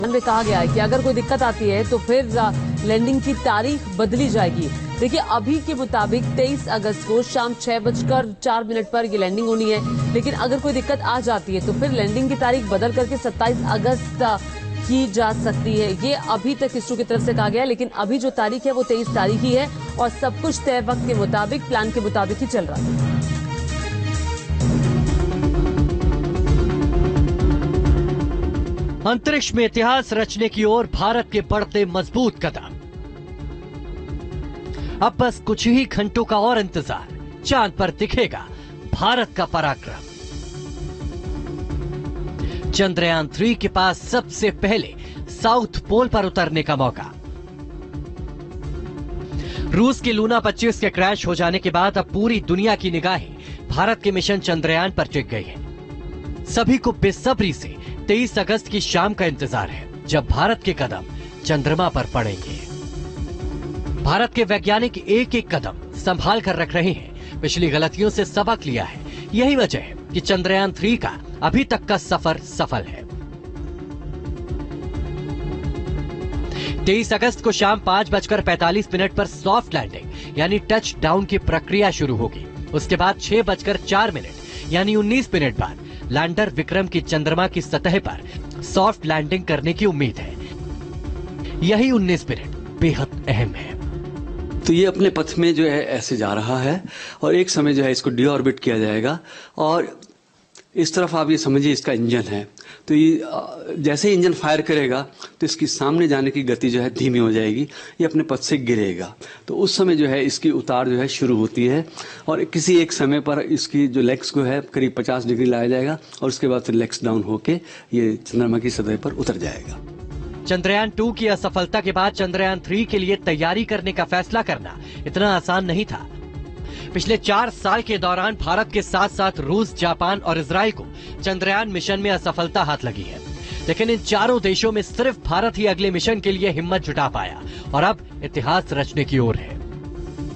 में कहा गया है कि अगर कोई दिक्कत आती है तो फिर लैंडिंग की तारीख बदली जाएगी। देखिए, अभी के मुताबिक 23 अगस्त को शाम 6:04 पर ये लैंडिंग होनी है, लेकिन अगर कोई दिक्कत आ जाती है तो फिर लैंडिंग की तारीख बदल करके 27 अगस्त की जा सकती है। ये अभी तक इसरो की तरफ से कहा गया है, लेकिन अभी जो तारीख है वो 23 तारीख ही है और सब कुछ तय वक्त के मुताबिक, प्लान के मुताबिक ही चल रहा है। अंतरिक्ष में इतिहास रचने की ओर भारत के बढ़ते मजबूत कदम। अब बस कुछ ही घंटों का और इंतजार, चांद पर दिखेगा भारत का पराक्रम। चंद्रयान 3 के पास सबसे पहले साउथ पोल पर उतरने का मौका। रूस के लूना 25 के क्रैश हो जाने के बाद अब पूरी दुनिया की निगाहें भारत के मिशन चंद्रयान पर टिक गई हैं। सभी को बेसब्री से 23 अगस्त की शाम का इंतजार है, जब भारत के कदम चंद्रमा पर पड़ेंगे। भारत के वैज्ञानिक एक एक कदम संभाल कर रख रहे हैं, पिछली गलतियों से सबक लिया है। यही वजह है कि चंद्रयान 3 का अभी तक का सफर सफल है। 23 अगस्त को शाम 5:45 पर सॉफ्ट लैंडिंग यानी टच डाउन की प्रक्रिया शुरू होगी। उसके बाद 6:04 यानी 19 मिनट बाद लैंडर विक्रम की चंद्रमा की सतह पर सॉफ्ट लैंडिंग करने की उम्मीद है। यही 19 मिनट बेहद अहम है। तो ये अपने पथ में जो है ऐसे जा रहा है और एक समय जो है इसको डीऑर्बिट किया जाएगा और इस तरफ आप ये समझिए इसका इंजन है। तो ये जैसे ही इंजन फायर करेगा तो इसकी सामने जाने की गति जो है धीमी हो जाएगी, ये अपने पथ से गिरेगा। तो उस समय जो है इसकी उतार जो है शुरू होती है और किसी एक समय पर इसकी जो लेग्स को है करीब 50 डिग्री लाया जाएगा और उसके बाद फिर लेग्स डाउन होके ये चंद्रमा की सतह पर उतर जाएगा। चंद्रयान 2 की असफलता के बाद चंद्रयान 3 के लिए तैयारी करने का फैसला करना इतना आसान नहीं था। पिछले 4 साल के दौरान भारत के साथ साथ रूस, जापान और इजराइल को चंद्रयान मिशन में असफलता हाथ लगी है, लेकिन इन चारों देशों में सिर्फ भारत ही अगले मिशन के लिए हिम्मत जुटा पाया और अब इतिहास रचने की ओर है।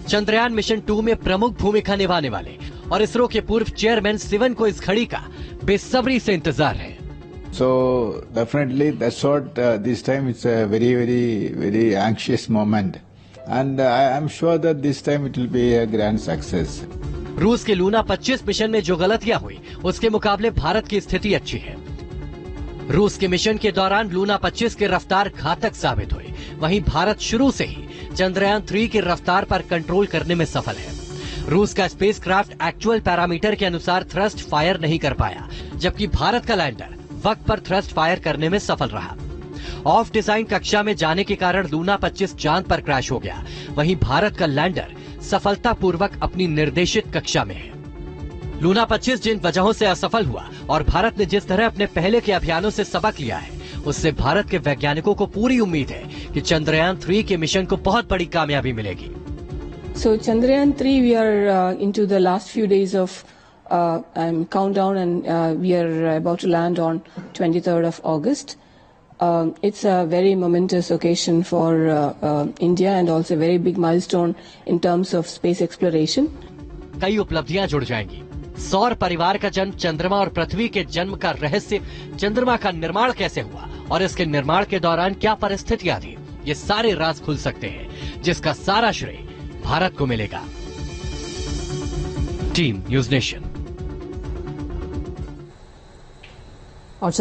चंद्रयान मिशन 2 में प्रमुख भूमिका निभाने वाले और इसरो के पूर्व चेयरमैन सिवन को इस घड़ी का बेसब्री से इंतजार है। So definitely that's what this time it's a very anxious moment and I am sure that this time it will be a grand success. रूस के लूना 25 मिशन में जो गलतियां हुई उसके मुकाबले भारत की स्थिति अच्छी है। रूस के मिशन के दौरान लूना 25 की रफ्तार घातक साबित हुई, वहीं भारत शुरू से ही चंद्रयान 3 की रफ्तार पर कंट्रोल करने में सफल है। रूस का स्पेसक्राफ्ट एक्चुअल पैरामीटर के अनुसार थ्रस्ट फायर नहीं कर पाया, जबकि भारत का लैंडर वक्त पर थ्रस्ट फायर करने में सफल रहा। ऑफ डिजाइन कक्षा में जाने के कारण लूना 25 चांद पर क्रैश हो गया, वहीं भारत का लैंडर सफलतापूर्वक अपनी निर्देशित कक्षा में है। लूना 25 जिन वजहों से असफल हुआ और भारत ने जिस तरह अपने पहले के अभियानों से सबक लिया है, उससे भारत के वैज्ञानिकों को पूरी उम्मीद है कि चंद्रयान 3 के मिशन को बहुत बड़ी कामयाबी मिलेगी। So Chandrayaan 3, we are into the last few days of countdown and we are about to land on 23rd of August. It's a very momentous occasion for India and also a very big milestone in terms of space exploration. कई उपलब्धियां जुड़ जाएंगी। सौर परिवार का जन्म, चंद्रमा और पृथ्वी के जन्म का रहस्य, चंद्रमा का निर्माण कैसे हुआ और इसके निर्माण के दौरान क्या परिस्थितियां थी, ये सारे राज खुल सकते हैं, जिसका सारा श्रेय भारत को मिलेगा। Team news nation. और